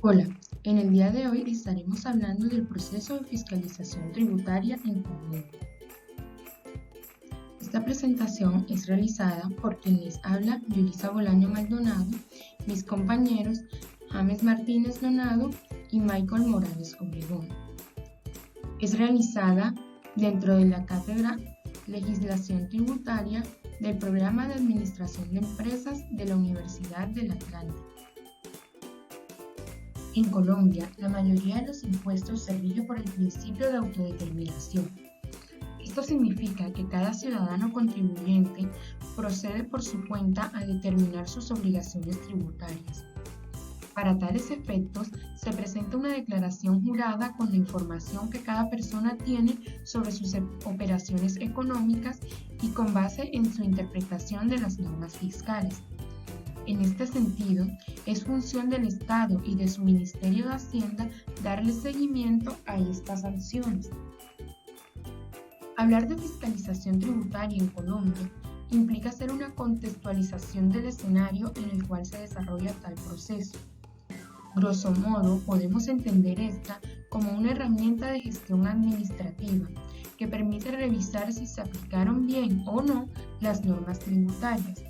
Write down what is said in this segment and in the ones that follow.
Hola, en el día de hoy estaremos hablando del proceso de fiscalización tributaria en Colombia. Esta presentación es realizada por quien les habla Yulisa Bolaño Maldonado, mis compañeros James Martínez Donado y Michael Morales Obregón. Es realizada dentro de la cátedra Legislación Tributaria del Programa de Administración de Empresas de la Universidad del Atlántico. En Colombia, la mayoría de los impuestos se rige por el principio de autodeterminación. Esto significa que cada ciudadano contribuyente procede por su cuenta a determinar sus obligaciones tributarias. Para tales efectos, se presenta una declaración jurada con la información que cada persona tiene sobre sus operaciones económicas y con base en su interpretación de las normas fiscales. En este sentido, es función del Estado y de su Ministerio de Hacienda darle seguimiento a estas sanciones. Hablar de fiscalización tributaria en Colombia implica hacer una contextualización del escenario en el cual se desarrolla tal proceso. Grosso modo, podemos entender esta como una herramienta de gestión administrativa que permite revisar si se aplicaron bien o no las normas tributarias.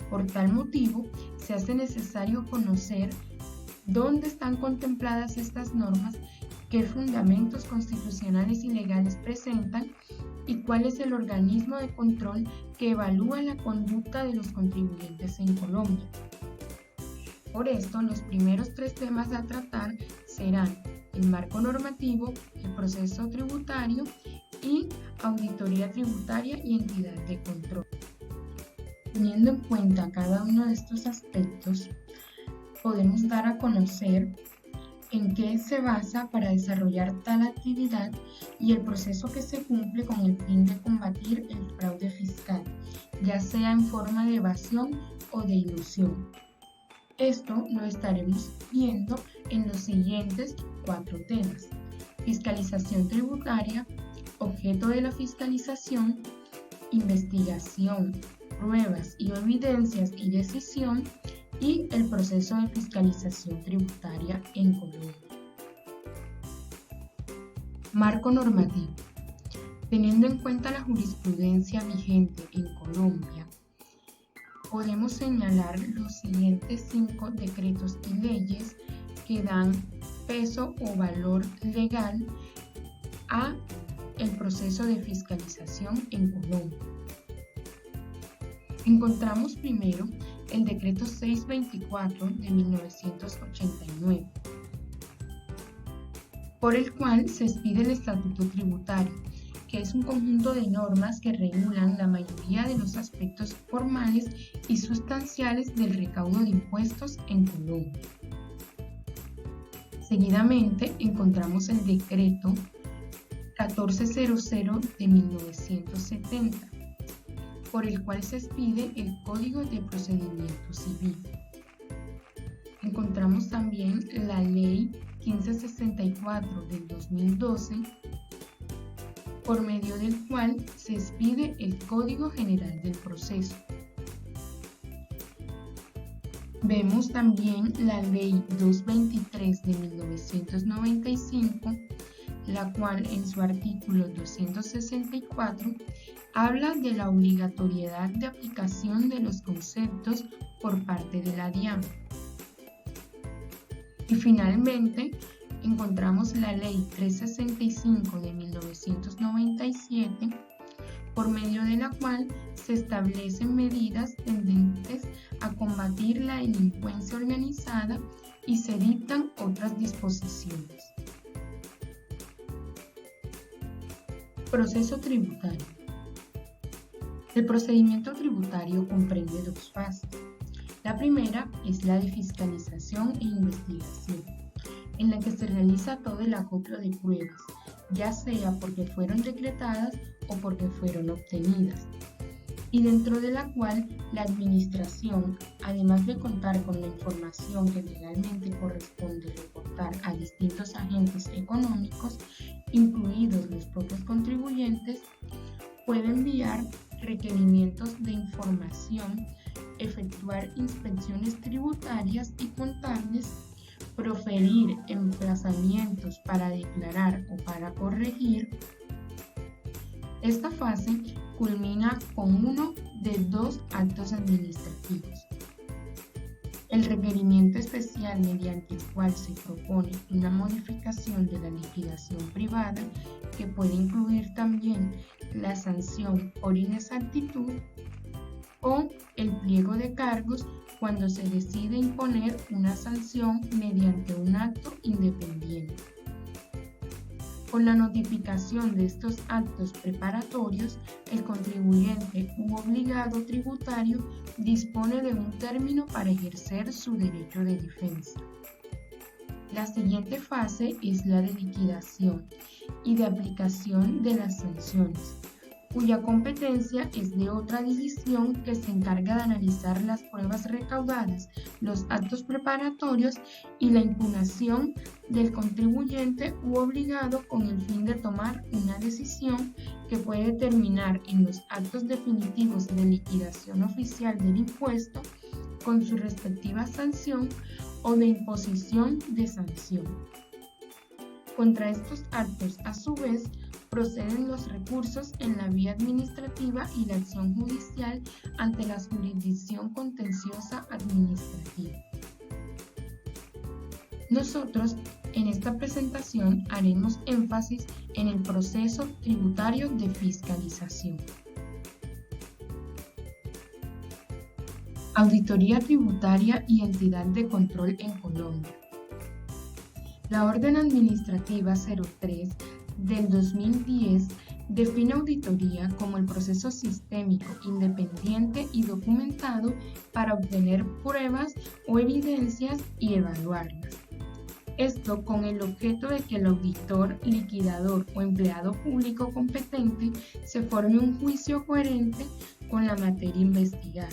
Por tal motivo, se hace necesario conocer dónde están contempladas estas normas, qué fundamentos constitucionales y legales presentan y cuál es el organismo de control que evalúa la conducta de los contribuyentes en Colombia. Por esto, los primeros tres temas a tratar serán el marco normativo, el proceso tributario y auditoría tributaria y entidad de control. Teniendo en cuenta cada uno de estos aspectos, podemos dar a conocer en qué se basa para desarrollar tal actividad y el proceso que se cumple con el fin de combatir el fraude fiscal, ya sea en forma de evasión o de ilusión. Esto lo estaremos viendo en los siguientes 4 temas: fiscalización tributaria, objeto de la fiscalización, investigación, pruebas y evidencias y decisión, y el proceso de fiscalización tributaria en Colombia. Marco normativo. Teniendo en cuenta la jurisprudencia vigente en Colombia, podemos señalar los siguientes 5 decretos y leyes que dan peso o valor legal a el proceso de fiscalización en Colombia. Encontramos primero el decreto 624 de 1989, por el cual se expide el Estatuto Tributario, que es un conjunto de normas que regulan la mayoría de los aspectos formales y sustanciales del recaudo de impuestos en Colombia. Seguidamente encontramos el decreto 1400 de 1970, por el cual se expide el Código de Procedimiento Civil. Encontramos también la Ley 1564 del 2012, por medio del cual se expide el Código General del Proceso. Vemos también la Ley 223 de 1995, la cual en su artículo 264 habla de la obligatoriedad de aplicación de los conceptos por parte de la DIAN. Y finalmente encontramos la Ley 365 de 1997, por medio de la cual se establecen medidas tendentes a combatir la delincuencia organizada y se dictan otras disposiciones. Proceso tributario. El procedimiento tributario comprende 2 fases. La primera es la de fiscalización e investigación, en la que se realiza todo el acopio de pruebas, ya sea porque fueron decretadas o porque fueron obtenidas, y dentro de la cual la administración, además de contar con la información que legalmente corresponde reportar a distintos agentes económicos, incluidos los propios contribuyentes, puede enviar requerimientos de información, efectuar inspecciones tributarias y contables proferir emplazamientos para declarar o para corregir. Esta fase culmina con uno de dos actos administrativos. El requerimiento especial mediante el cual se propone una modificación de la liquidación privada, que puede incluir también la sanción por inexactitud, o el pliego de cargos cuando se decide imponer una sanción mediante un acto independiente. Con la notificación de estos actos preparatorios, el contribuyente u obligado tributario dispone de un término para ejercer su derecho de defensa. La siguiente fase es la de liquidación y de aplicación de las sanciones, cuya competencia es de otra división que se encarga de analizar las pruebas recaudadas, los actos preparatorios y la impugnación del contribuyente u obligado con el fin de tomar una decisión que puede terminar en los actos definitivos de liquidación oficial del impuesto con su respectiva sanción o de imposición de sanción. Contra estos actos, a su vez, proceden los recursos en la vía administrativa y la acción judicial ante la jurisdicción contenciosa administrativa. Nosotros en esta presentación haremos énfasis en el proceso tributario de fiscalización. Auditoría tributaria y entidad de control en Colombia. La Orden Administrativa 03 del 2010 define auditoría como el proceso sistémico, independiente y documentado para obtener pruebas o evidencias y evaluarlas. Esto con el objeto de que el auditor, liquidador o empleado público competente se forme un juicio coherente con la materia investigada.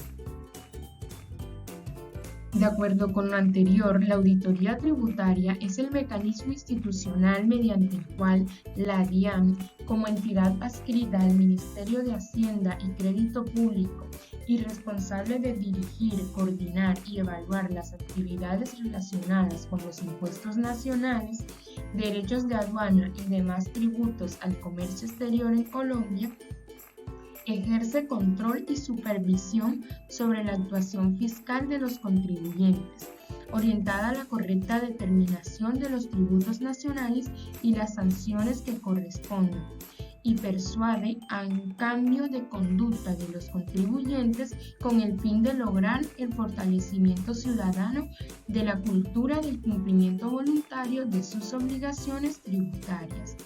De acuerdo con lo anterior, la auditoría tributaria es el mecanismo institucional mediante el cual la DIAN, como entidad adscrita al Ministerio de Hacienda y Crédito Público y responsable de dirigir, coordinar y evaluar las actividades relacionadas con los impuestos nacionales, derechos de aduana y demás tributos al comercio exterior en Colombia, ejerce control y supervisión sobre la actuación fiscal de los contribuyentes, orientada a la correcta determinación de los tributos nacionales y las sanciones que correspondan, y persuade a un cambio de conducta de los contribuyentes con el fin de lograr el fortalecimiento ciudadano de la cultura del cumplimiento voluntario de sus obligaciones tributarias.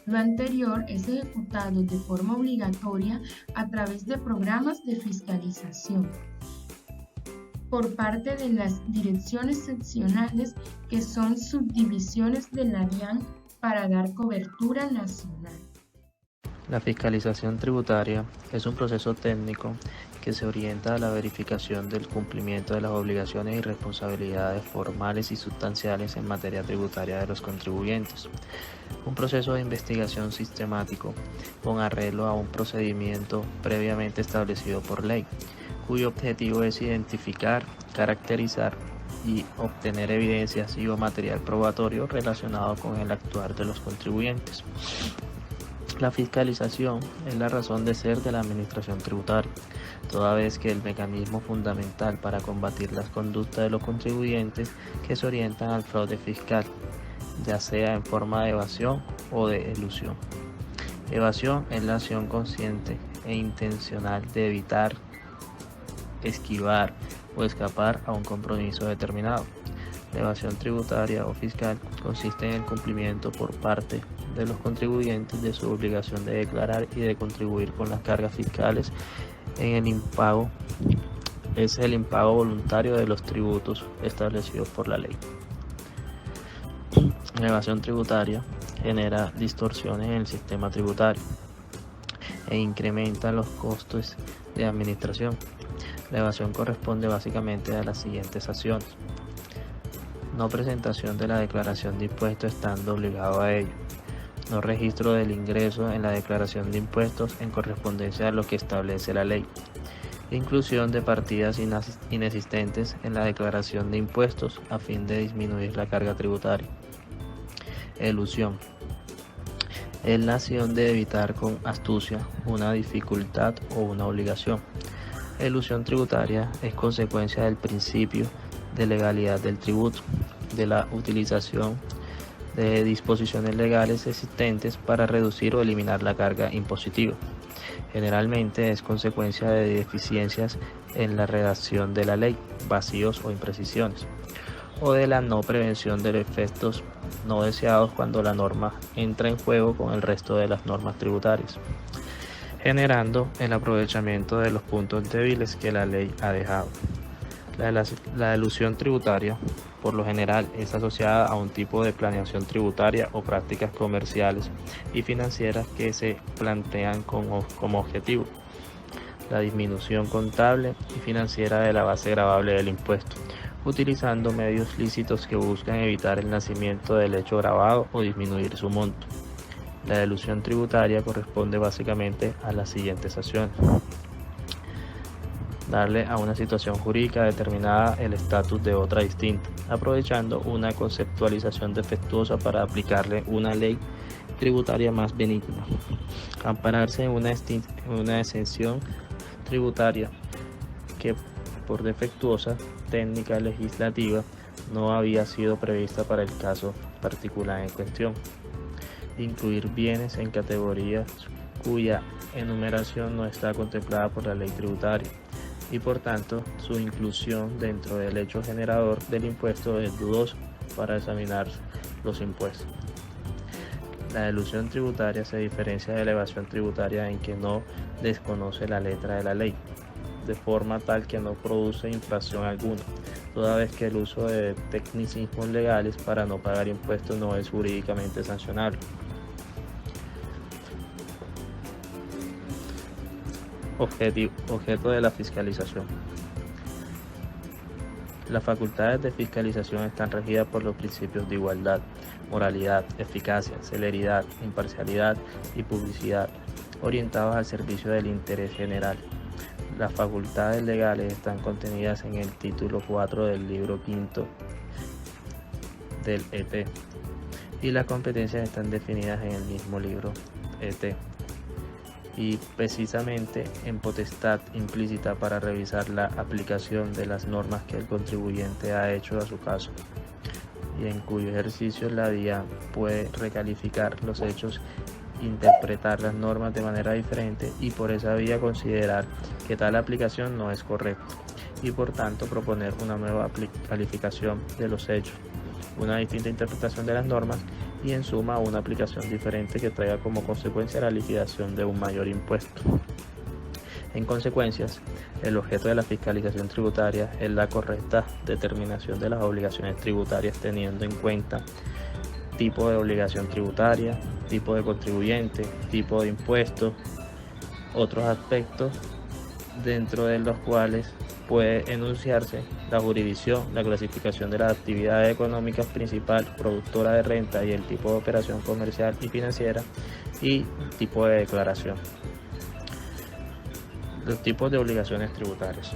Lo anterior es ejecutado de forma obligatoria a través de programas de fiscalización por parte de las direcciones seccionales, que son subdivisiones de la DIAN, para dar cobertura nacional. La fiscalización tributaria es un proceso técnico que se orienta a la verificación del cumplimiento de las obligaciones y responsabilidades formales y sustanciales en materia tributaria de los contribuyentes. Un proceso de investigación sistemático con arreglo a un procedimiento previamente establecido por ley, cuyo objetivo es identificar, caracterizar y obtener evidencias y o material probatorio relacionado con el actuar de los contribuyentes. La fiscalización es la razón de ser de la administración tributaria, toda vez que el mecanismo fundamental para combatir las conductas de los contribuyentes que se orientan al fraude fiscal, ya sea en forma de evasión o de elusión. Evasión es la acción consciente e intencional de evitar, esquivar o escapar a un compromiso determinado. La evasión tributaria o fiscal consiste en el cumplimiento por parte de los contribuyentes de su obligación de declarar y de contribuir con las cargas fiscales en el impago. Es el impago voluntario de los tributos establecidos por la ley. La evasión tributaria genera distorsiones en el sistema tributario e incrementa los costos de administración. La evasión corresponde básicamente a las siguientes acciones: no presentación de la declaración de impuestos estando obligado a ello, no registro del ingreso en la declaración de impuestos en correspondencia a lo que establece la ley, Inclusión de partidas inexistentes en la declaración de impuestos a fin de disminuir la carga tributaria. Elusión. Es la acción de evitar con astucia una dificultad o una obligación. Elusión tributaria es consecuencia del principio de legalidad del tributo, de la utilización de disposiciones legales existentes para reducir o eliminar la carga impositiva. Generalmente es consecuencia de deficiencias en la redacción de la ley, vacíos o imprecisiones, o de la no prevención de efectos no deseados cuando la norma entra en juego con el resto de las normas tributarias, generando el aprovechamiento de los puntos débiles que la ley ha dejado. La elusión tributaria, por lo general, es asociada a un tipo de planeación tributaria o prácticas comerciales y financieras que se plantean como objetivo la disminución contable y financiera de la base gravable del impuesto, utilizando medios lícitos que buscan evitar el nacimiento del hecho gravado o disminuir su monto. La elusión tributaria corresponde básicamente a las siguientes acciones: darle a una situación jurídica determinada el estatus de otra distinta, aprovechando una conceptualización defectuosa para aplicarle una ley tributaria más benigna. Ampararse en una exención tributaria que, por defectuosa técnica legislativa, no había sido prevista para el caso particular en cuestión. Incluir bienes en categorías cuya enumeración no está contemplada por la ley tributaria y por tanto su inclusión dentro del hecho generador del impuesto es dudoso para examinar los impuestos. La elusión tributaria se diferencia de la evasión tributaria en que no desconoce la letra de la ley, de forma tal que no produce infracción alguna, toda vez que el uso de tecnicismos legales para no pagar impuestos no es jurídicamente sancionable. Objeto de la fiscalización. Las facultades de fiscalización están regidas por los principios de igualdad, moralidad, eficacia, celeridad, imparcialidad y publicidad, orientados al servicio del interés general. Las facultades legales están contenidas en el título 4 del libro quinto del ET y las competencias están definidas en el mismo libro ET, y precisamente en potestad implícita para revisar la aplicación de las normas que el contribuyente ha hecho a su caso, y en cuyo ejercicio la DIAN puede recalificar los hechos, interpretar las normas de manera diferente y por esa vía considerar que tal aplicación no es correcta y por tanto proponer una nueva calificación de los hechos, una distinta interpretación de las normas y en suma una aplicación diferente que traiga como consecuencia la liquidación de un mayor impuesto. En consecuencias, el objeto de la fiscalización tributaria es la correcta determinación de las obligaciones tributarias teniendo en cuenta tipo de obligación tributaria, tipo de contribuyente, tipo de impuesto, otros aspectos dentro de los cuales puede enunciarse la jurisdicción, la clasificación de las actividades económicas principal, productora de renta y el tipo de operación comercial y financiera y tipo de declaración. Los tipos de obligaciones tributarias.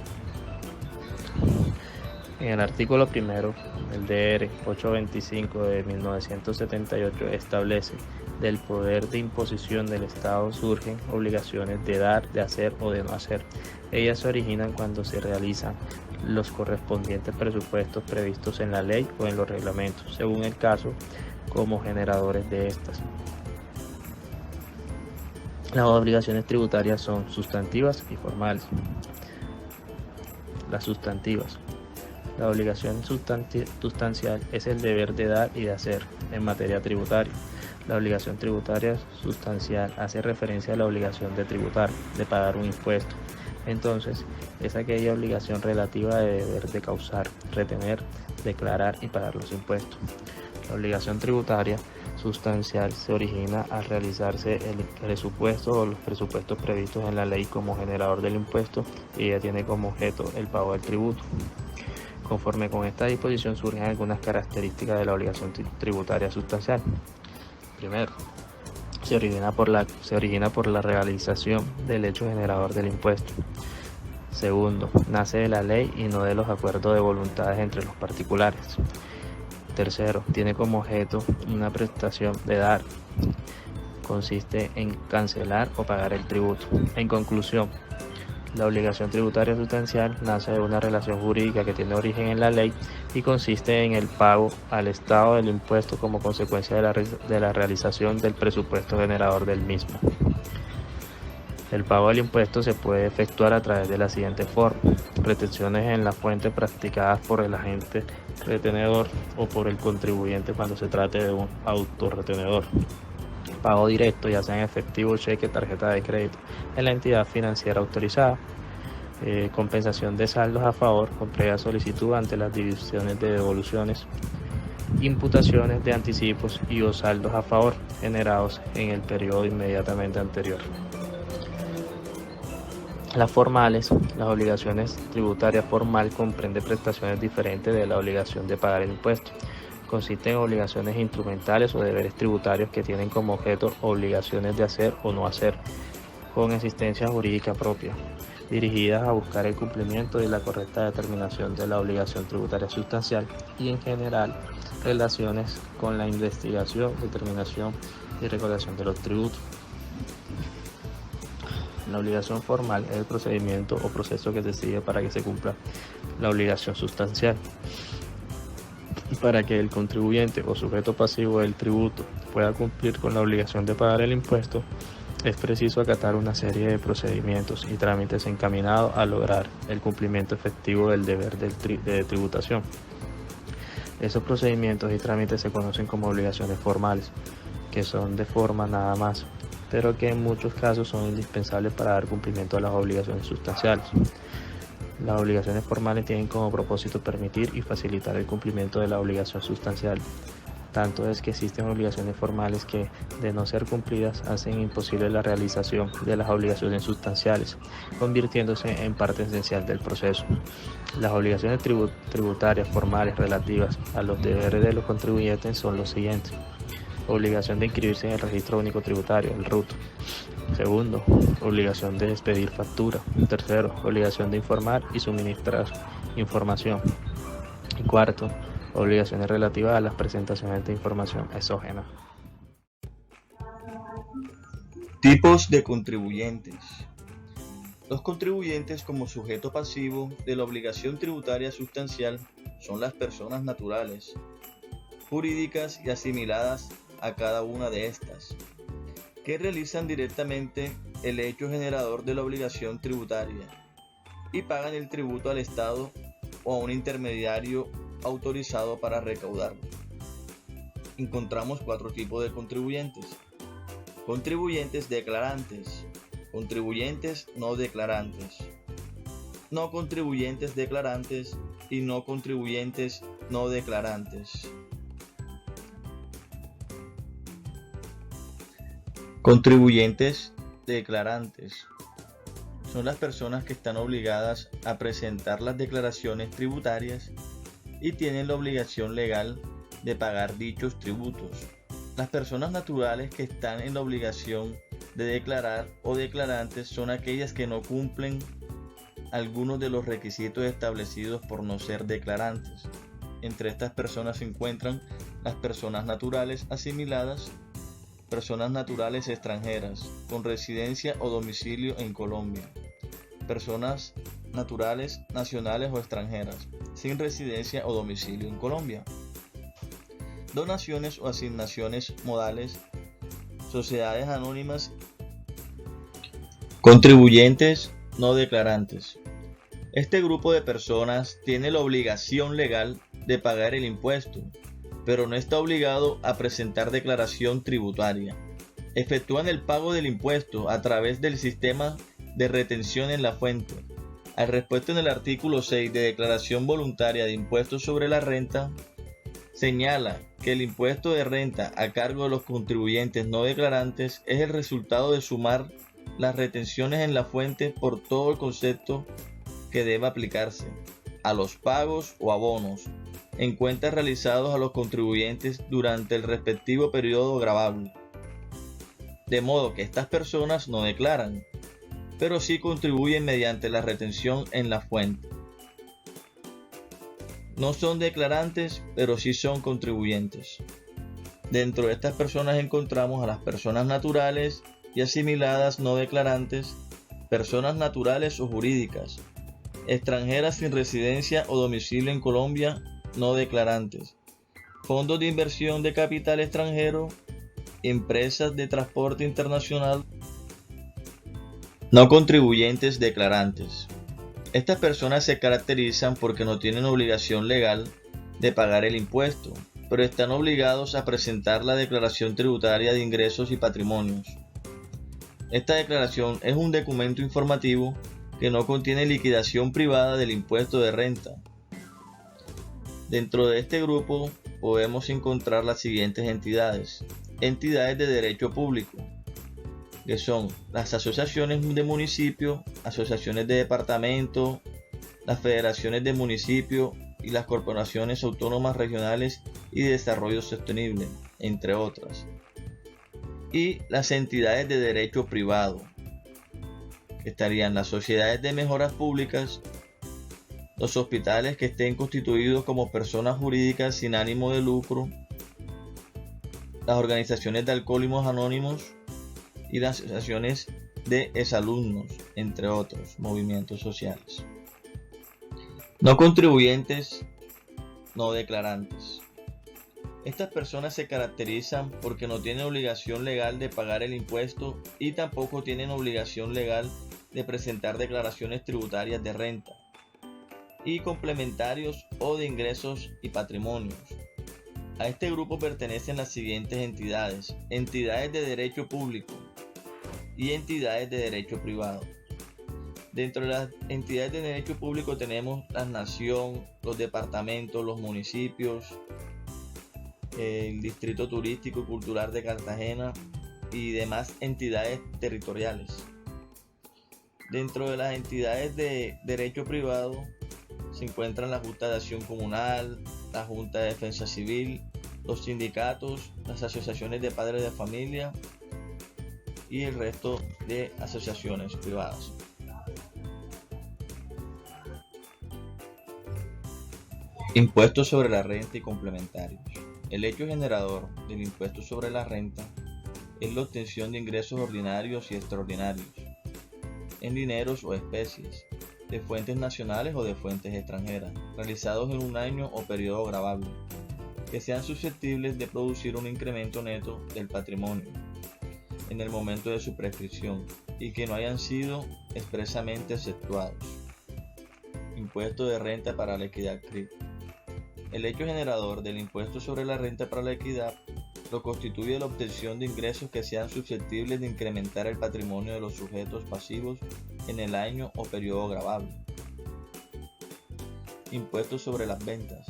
En el artículo primero, el DR 825 de 1978 establece: del poder de imposición del Estado surgen obligaciones de dar, de hacer o de no hacer. Ellas se originan cuando se realizan los correspondientes presupuestos previstos en la ley o en los reglamentos, según el caso, como generadores de estas. Las obligaciones tributarias son sustantivas y formales. Las sustantivas. La obligación sustancial es el deber de dar y de hacer en materia tributaria. La obligación tributaria sustancial hace referencia a la obligación de tributar, de pagar un impuesto. Entonces, es aquella obligación relativa de deber de causar, retener, declarar y pagar los impuestos. La obligación tributaria sustancial se origina al realizarse el presupuesto o los presupuestos previstos en la ley como generador del impuesto y ella tiene como objeto el pago del tributo. Conforme con esta disposición surgen algunas características de la obligación tributaria sustancial. Primero, se origina por la realización del hecho generador del impuesto. Segundo, nace de la ley y no de los acuerdos de voluntades entre los particulares. Tercero, tiene como objeto una prestación de dar. Consiste en cancelar o pagar el tributo. En conclusión, la obligación tributaria sustancial nace de una relación jurídica que tiene origen en la ley y consiste en el pago al Estado del impuesto como consecuencia de la realización del presupuesto generador del mismo. El pago del impuesto se puede efectuar a través de la siguiente forma: retenciones en la fuente practicadas por el agente retenedor o por el contribuyente cuando se trate de un autorretenedor. Pago directo, ya sea en efectivo, cheque, tarjeta de crédito, en la entidad financiera autorizada. Compensación de saldos a favor con previa solicitud ante las divisiones de devoluciones. Imputaciones de anticipos y o saldos a favor generados en el periodo inmediatamente anterior. Las formales. Las obligaciones tributarias formal comprende prestaciones diferentes de la obligación de pagar el impuesto. Consisten en obligaciones instrumentales o deberes tributarios que tienen como objeto obligaciones de hacer o no hacer, con existencia jurídica propia, dirigidas a buscar el cumplimiento y la correcta determinación de la obligación tributaria sustancial y, en general, relaciones con la investigación, determinación y recaudación de los tributos. La obligación formal es el procedimiento o proceso que se sigue para que se cumpla la obligación sustancial. Para que el contribuyente o sujeto pasivo del tributo pueda cumplir con la obligación de pagar el impuesto, es preciso acatar una serie de procedimientos y trámites encaminados a lograr el cumplimiento efectivo del deber de tributación. Esos procedimientos y trámites se conocen como obligaciones formales, que son de forma nada más, pero que en muchos casos son indispensables para dar cumplimiento a las obligaciones sustanciales. Las obligaciones formales tienen como propósito permitir y facilitar el cumplimiento de la obligación sustancial. Tanto es que existen obligaciones formales que, de no ser cumplidas, hacen imposible la realización de las obligaciones sustanciales, convirtiéndose en parte esencial del proceso. Las obligaciones tributarias formales relativas a los deberes de los contribuyentes son los siguientes: obligación de inscribirse en el Registro Único Tributario, el RUT. Segundo, obligación de expedir factura. Tercero, obligación de informar y suministrar información. Y cuarto, obligaciones relativas a las presentaciones de información exógena. Tipos de contribuyentes. Los contribuyentes como sujeto pasivo de la obligación tributaria sustancial son las personas naturales, jurídicas y asimiladas a cada una de estas, que realizan directamente el hecho generador de la obligación tributaria y pagan el tributo al Estado o a un intermediario autorizado para recaudarlo. Encontramos 4 tipos de contribuyentes: contribuyentes declarantes, contribuyentes no declarantes, no contribuyentes declarantes y no contribuyentes no declarantes. Contribuyentes declarantes son las personas que están obligadas a presentar las declaraciones tributarias y tienen la obligación legal de pagar dichos tributos. Las personas naturales que están en la obligación de declarar o declarantes son aquellas que no cumplen algunos de los requisitos establecidos por no ser declarantes. Entre estas personas se encuentran las personas naturales asimiladas, personas naturales extranjeras con residencia o domicilio en Colombia, personas naturales nacionales o extranjeras sin residencia o domicilio en Colombia, donaciones o asignaciones modales, sociedades anónimas, contribuyentes no declarantes. Este grupo de personas tiene la obligación legal de pagar el impuesto, pero no está obligado a presentar declaración tributaria. Efectúan el pago del impuesto a través del sistema de retención en la fuente. Al respecto, en el artículo 6 de Declaración Voluntaria de Impuestos sobre la Renta, señala que el impuesto de renta a cargo de los contribuyentes no declarantes es el resultado de sumar las retenciones en la fuente por todo el concepto que debe aplicarse a los pagos o abonos en cuentas realizados a los contribuyentes durante el respectivo periodo gravable. De modo que estas personas no declaran. pero sí contribuyen mediante la retención en la fuente. No son declarantes, pero sí son contribuyentes. Dentro de estas personas encontramos a las personas naturales y asimiladas no declarantes, personas naturales o jurídicas, extranjeras sin residencia o domicilio en Colombia no declarantes, fondos de inversión de capital extranjero, empresas de transporte internacional no contribuyentes declarantes. Estas personas se caracterizan porque no tienen obligación legal de pagar el impuesto, pero están obligados a presentar la declaración tributaria de ingresos y patrimonios. Esta declaración es un documento informativo que no contiene liquidación privada del impuesto de renta. Dentro de este grupo podemos encontrar las siguientes entidades. Entidades de derecho público, que son las asociaciones de municipios, asociaciones de departamento, las federaciones de municipios y las corporaciones autónomas regionales y de desarrollo sostenible, entre otras. Y las entidades de derecho privado, que estarían las sociedades de mejoras públicas, los hospitales que estén constituidos como personas jurídicas sin ánimo de lucro, las organizaciones de alcohólicos anónimos y las asociaciones de exalumnos, entre otros movimientos sociales. No contribuyentes, no declarantes. Estas personas se caracterizan porque no tienen obligación legal de pagar el impuesto y tampoco tienen obligación legal de presentar declaraciones tributarias de renta y complementarios o de ingresos y patrimonios. A este grupo pertenecen las siguientes entidades: entidades de derecho público y entidades de derecho privado. Dentro de las entidades de derecho público tenemos la nación, los departamentos, los municipios, el Distrito Turístico y Cultural de Cartagena y demás entidades territoriales. Dentro de las entidades de derecho privado se encuentran la Junta de Acción Comunal, la Junta de Defensa Civil, los sindicatos, las asociaciones de padres de familia y el resto de asociaciones privadas. Impuestos sobre la renta y complementarios. El hecho generador del impuesto sobre la renta es la obtención de ingresos ordinarios y extraordinarios, en dineros o especies, de fuentes nacionales o de fuentes extranjeras, realizados en un año o periodo gravable, que sean susceptibles de producir un incremento neto del patrimonio en el momento de su prescripción y que no hayan sido expresamente exceptuados. Impuesto de renta para la equidad CRIP. El hecho generador del impuesto sobre la renta para la equidad lo constituye la obtención de ingresos que sean susceptibles de incrementar el patrimonio de los sujetos pasivos en el año o periodo gravable. Impuesto sobre las ventas.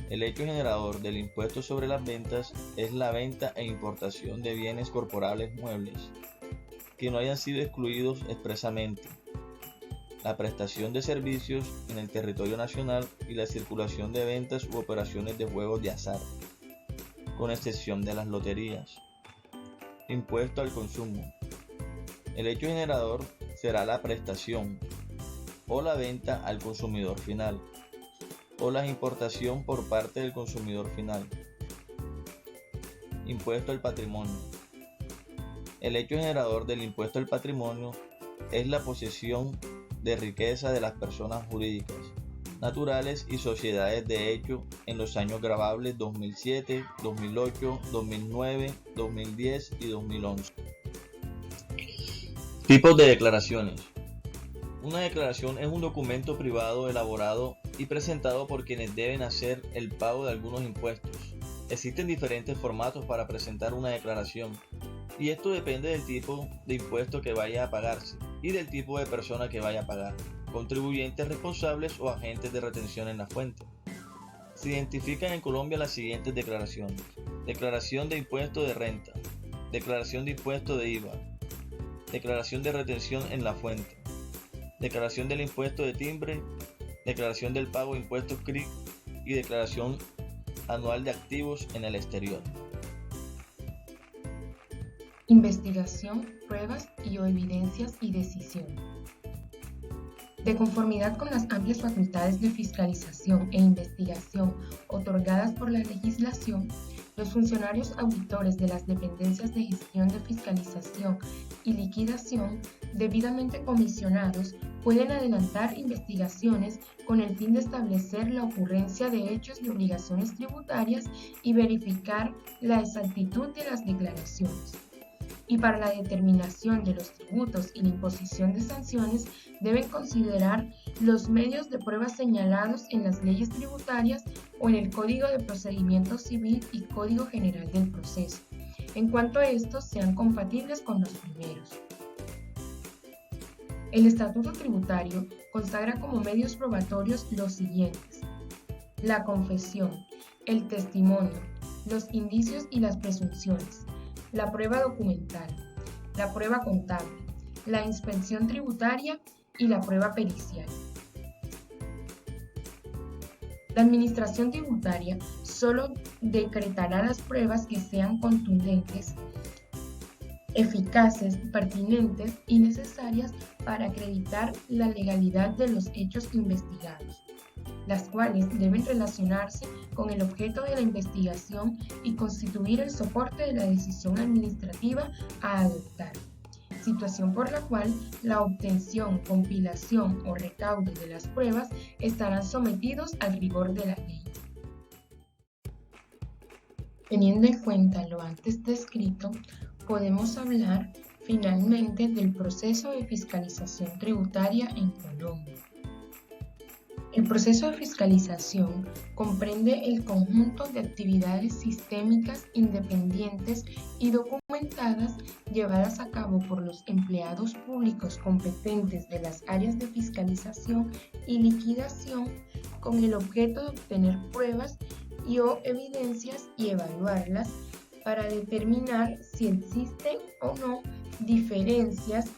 El hecho generador del impuesto sobre las ventas es la venta e importación de bienes corporales muebles que no hayan sido excluidos expresamente, la prestación de servicios en el territorio nacional y la circulación de ventas u operaciones de juegos de azar, con excepción de las loterías. Impuesto al consumo. El hecho generador será la prestación o la venta al consumidor final o la importación por parte del consumidor final. Impuesto al patrimonio. El hecho generador del impuesto al patrimonio es la posesión de riqueza de las personas jurídicas, naturales y sociedades de hecho en los años gravables 2007, 2008, 2009, 2010 y 2011. Tipos de declaraciones. Una declaración es un documento privado elaborado y presentado por quienes deben hacer el pago de algunos impuestos. Existen diferentes formatos para presentar una declaración y esto depende del tipo de impuesto que vaya a pagarse y del tipo de persona que vaya a pagar, contribuyentes responsables o agentes de retención en la fuente. Se identifican en Colombia las siguientes declaraciones: declaración de impuesto de renta, declaración de impuesto de IVA, declaración de retención en la fuente, declaración del impuesto de timbre, declaración del pago de impuestos CRIC y declaración anual de activos en el exterior. investigación, pruebas y o evidencias y decisión. De conformidad con las amplias facultades de fiscalización e investigación otorgadas por la legislación, los funcionarios auditores de las dependencias de gestión de fiscalización y liquidación, debidamente comisionados, pueden adelantar investigaciones con el fin de establecer la ocurrencia de hechos y obligaciones tributarias y verificar la exactitud de las declaraciones. Y para la determinación de los tributos y la imposición de sanciones deben considerar los medios de prueba señalados en las leyes tributarias o en el Código de Procedimiento Civil y Código General del Proceso, en cuanto a estos sean compatibles con los primeros. El Estatuto Tributario consagra como medios probatorios los siguientes: la confesión, el testimonio, los indicios y las presunciones, la prueba documental, la prueba contable, la inspección tributaria y la prueba pericial. La Administración Tributaria solo decretará las pruebas que sean contundentes, eficaces, pertinentes y necesarias para acreditar la legalidad de los hechos investigados, las cuales deben relacionarse con el objeto de la investigación y constituir el soporte de la decisión administrativa a adoptar, situación por la cual la obtención, compilación o recaudo de las pruebas estarán sometidos al rigor de la ley. Teniendo en cuenta lo antes descrito, podemos hablar finalmente del proceso de fiscalización tributaria en Colombia. El proceso de fiscalización comprende el conjunto de actividades sistémicas independientes y documentadas llevadas a cabo por los empleados públicos competentes de las áreas de fiscalización y liquidación con el objeto de obtener pruebas y o evidencias y evaluarlas para determinar si existen o no diferencias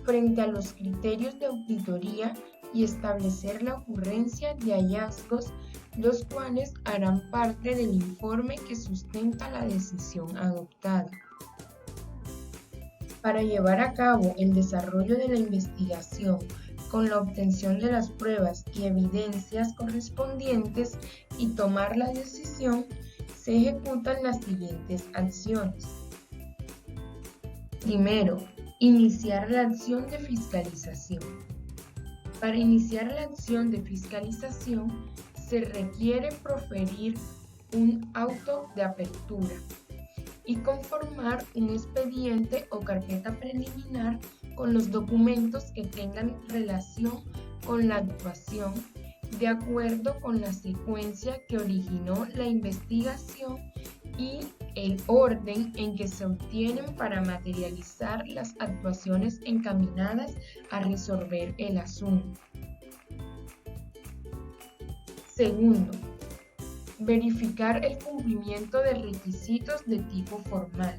frente a los criterios de auditoría y establecer la ocurrencia de hallazgos, los cuales harán parte del informe que sustenta la decisión adoptada. Para llevar a cabo el desarrollo de la investigación con la obtención de las pruebas y evidencias correspondientes y tomar la decisión, se ejecutan las siguientes acciones. Primero, iniciar la acción de fiscalización. Para iniciar la acción de fiscalización se requiere proferir un auto de apertura y conformar un expediente o carpeta preliminar con los documentos que tengan relación con la actuación de acuerdo con la secuencia que originó la investigación y el orden en que se obtienen para materializar las actuaciones encaminadas a resolver el asunto. Segundo, verificar el cumplimiento de requisitos de tipo formal.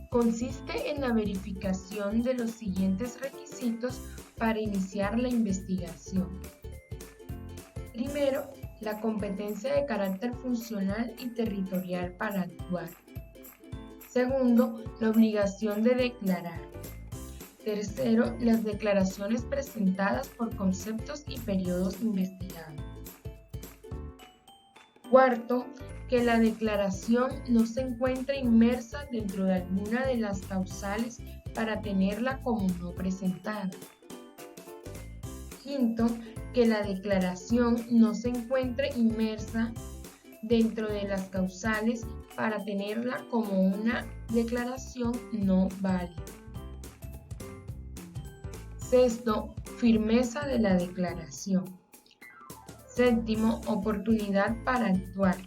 Consiste en la verificación de los siguientes requisitos para iniciar la investigación. Primero, la competencia de carácter funcional y territorial para actuar. Segundo, la obligación de declarar. Tercero, las declaraciones presentadas por conceptos y periodos investigados. Cuarto, que la declaración no se encuentre inmersa dentro de alguna de las causales para tenerla como no presentada. Quinto, que la declaración no se encuentre inmersa dentro de las causales para tenerla como una declaración no válida. Sexto, firmeza de la declaración. Séptimo, oportunidad para actuar.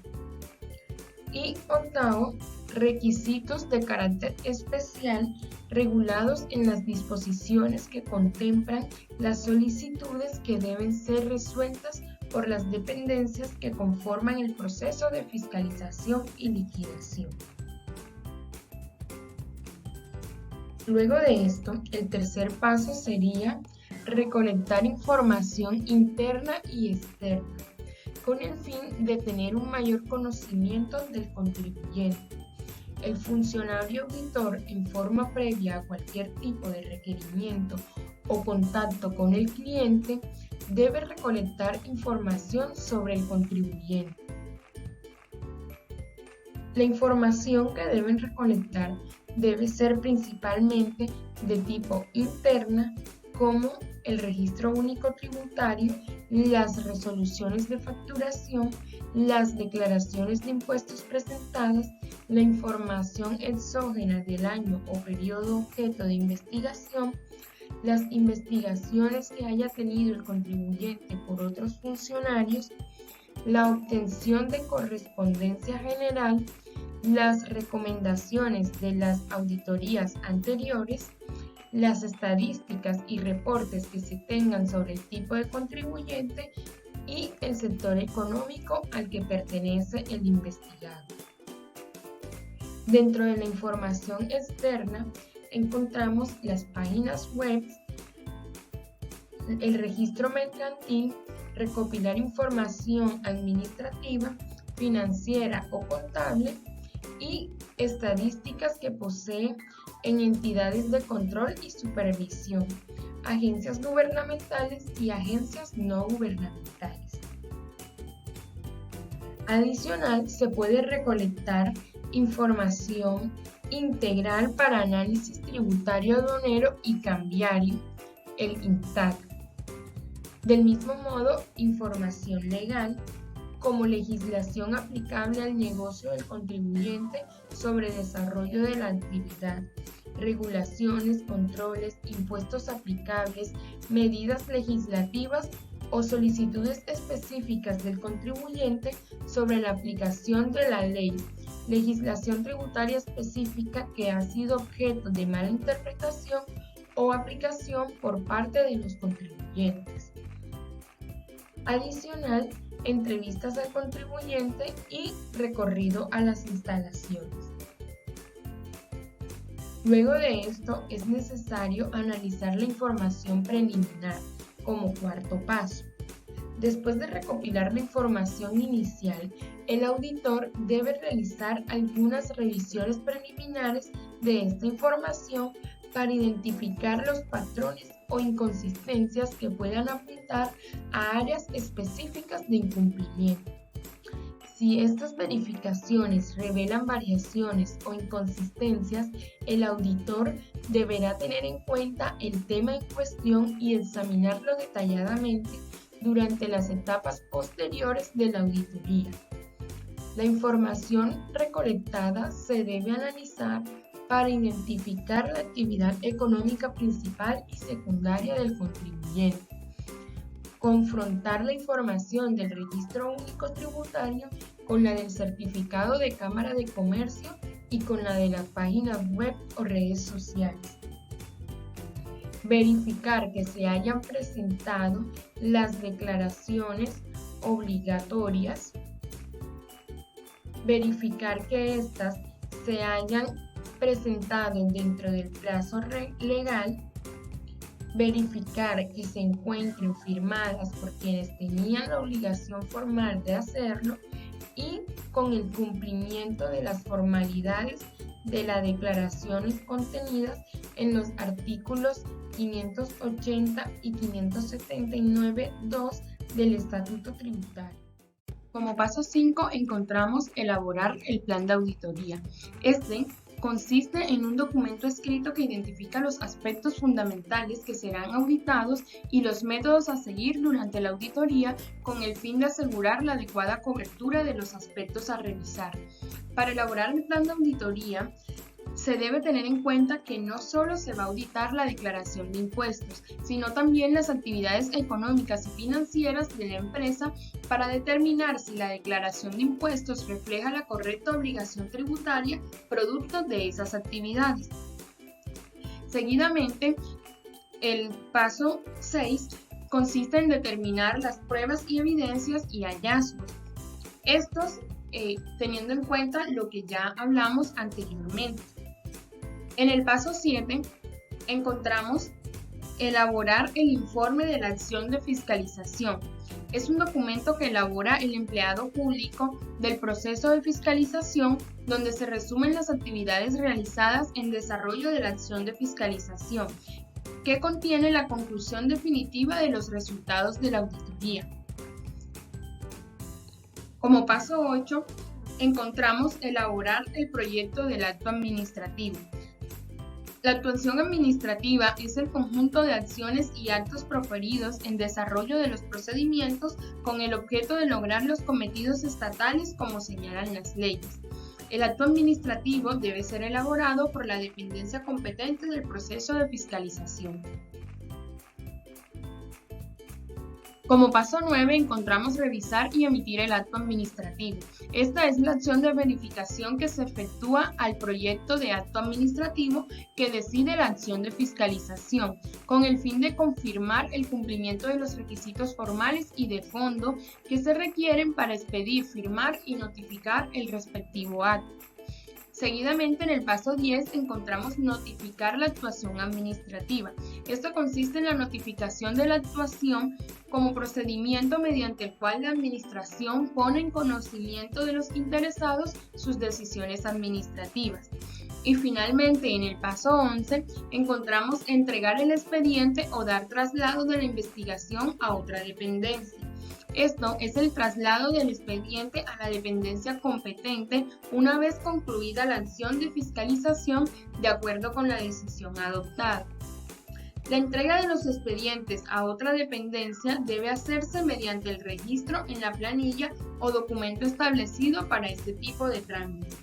Y octavo, requisitos de carácter especial regulados en las disposiciones que contemplan las solicitudes que deben ser resueltas por las dependencias que conforman el proceso de fiscalización y liquidación. Luego de esto, el tercer paso sería recolectar información interna y externa, con el fin de tener un mayor conocimiento del contribuyente, El funcionario auditor, en forma previa a cualquier tipo de requerimiento o contacto con el cliente, debe recolectar información sobre el contribuyente. La información que deben recolectar debe ser principalmente de tipo interna, como el registro único tributario, las resoluciones de facturación, las declaraciones de impuestos presentadas, la información exógena del año o periodo objeto de investigación, las investigaciones que haya tenido el contribuyente por otros funcionarios, la obtención de correspondencia general, las recomendaciones de las auditorías anteriores, las estadísticas y reportes que se tengan sobre el tipo de contribuyente y el sector económico al que pertenece el investigado. Dentro de la información externa encontramos las páginas web, el registro mercantil, recopilar información administrativa, financiera o contable y estadísticas que posee en entidades de control y supervisión, agencias gubernamentales y agencias no gubernamentales. Adicional, se puede recolectar información integral para análisis tributario, aduanero y cambiario, el INTAC. Del mismo modo, información legal, como legislación aplicable al negocio del contribuyente sobre desarrollo de la actividad, regulaciones, controles, impuestos aplicables, medidas legislativas o solicitudes específicas del contribuyente sobre la aplicación de la ley, legislación tributaria específica que ha sido objeto de mala interpretación o aplicación por parte de los contribuyentes. Adicional, entrevistas al contribuyente y recorrido a las instalaciones. Luego de esto, es necesario analizar la información preliminar como cuarto paso. Después de recopilar la información inicial, el auditor debe realizar algunas revisiones preliminares de esta información para identificar los patrones o inconsistencias que puedan apuntar a áreas específicas de incumplimiento. Si estas verificaciones revelan variaciones o inconsistencias, el auditor deberá tener en cuenta el tema en cuestión y examinarlo detalladamente durante las etapas posteriores de la auditoría. La información recolectada se debe analizar para identificar la actividad económica principal y secundaria del contribuyente, confrontar la información del registro único tributario con la del certificado de Cámara de Comercio y con la de las páginas web o redes sociales. Verificar que se hayan presentado las declaraciones obligatorias. Verificar que éstas se hayan presentado dentro del plazo legal. Verificar que se encuentren firmadas por quienes tenían la obligación formal de hacerlo y con el cumplimiento de las formalidades de las declaraciones contenidas en los artículos 580 y 579.2 del Estatuto Tributario. Como paso 5 encontramos elaborar el plan de auditoría. Este consiste en un documento escrito que identifica los aspectos fundamentales que serán auditados y los métodos a seguir durante la auditoría con el fin de asegurar la adecuada cobertura de los aspectos a revisar. Para elaborar el plan de auditoría, se debe tener en cuenta que no solo se va a auditar la declaración de impuestos, sino también las actividades económicas y financieras de la empresa para determinar si la declaración de impuestos refleja la correcta obligación tributaria producto de esas actividades. Seguidamente, el paso 6 consiste en determinar las pruebas y evidencias y hallazgos. Estos teniendo en cuenta lo que ya hablamos anteriormente. En el paso 7 encontramos elaborar el informe de la acción de fiscalización. Es un documento que elabora el empleado público del proceso de fiscalización, donde se resumen las actividades realizadas en desarrollo de la acción de fiscalización, que contiene la conclusión definitiva de los resultados de la auditoría. Como paso 8, encontramos elaborar el proyecto del acto administrativo. La actuación administrativa es el conjunto de acciones y actos proferidos en desarrollo de los procedimientos con el objeto de lograr los cometidos estatales como señalan las leyes. El acto administrativo debe ser elaborado por la dependencia competente del proceso de fiscalización. Como paso 9 encontramos revisar y emitir el acto administrativo. Esta es la acción de verificación que se efectúa al proyecto de acto administrativo que decide la acción de fiscalización, con el fin de confirmar el cumplimiento de los requisitos formales y de fondo que se requieren para expedir, firmar y notificar el respectivo acto. Seguidamente, en el paso 10 encontramos notificar la actuación administrativa. Esto consiste en la notificación de la actuación como procedimiento mediante el cual la administración pone en conocimiento de los interesados sus decisiones administrativas. Y finalmente, en el paso 11, encontramos entregar el expediente o dar traslado de la investigación a otra dependencia. Esto es el traslado del expediente a la dependencia competente una vez concluida la acción de fiscalización de acuerdo con la decisión adoptada. La entrega de los expedientes a otra dependencia debe hacerse mediante el registro en la planilla o documento establecido para este tipo de trámite.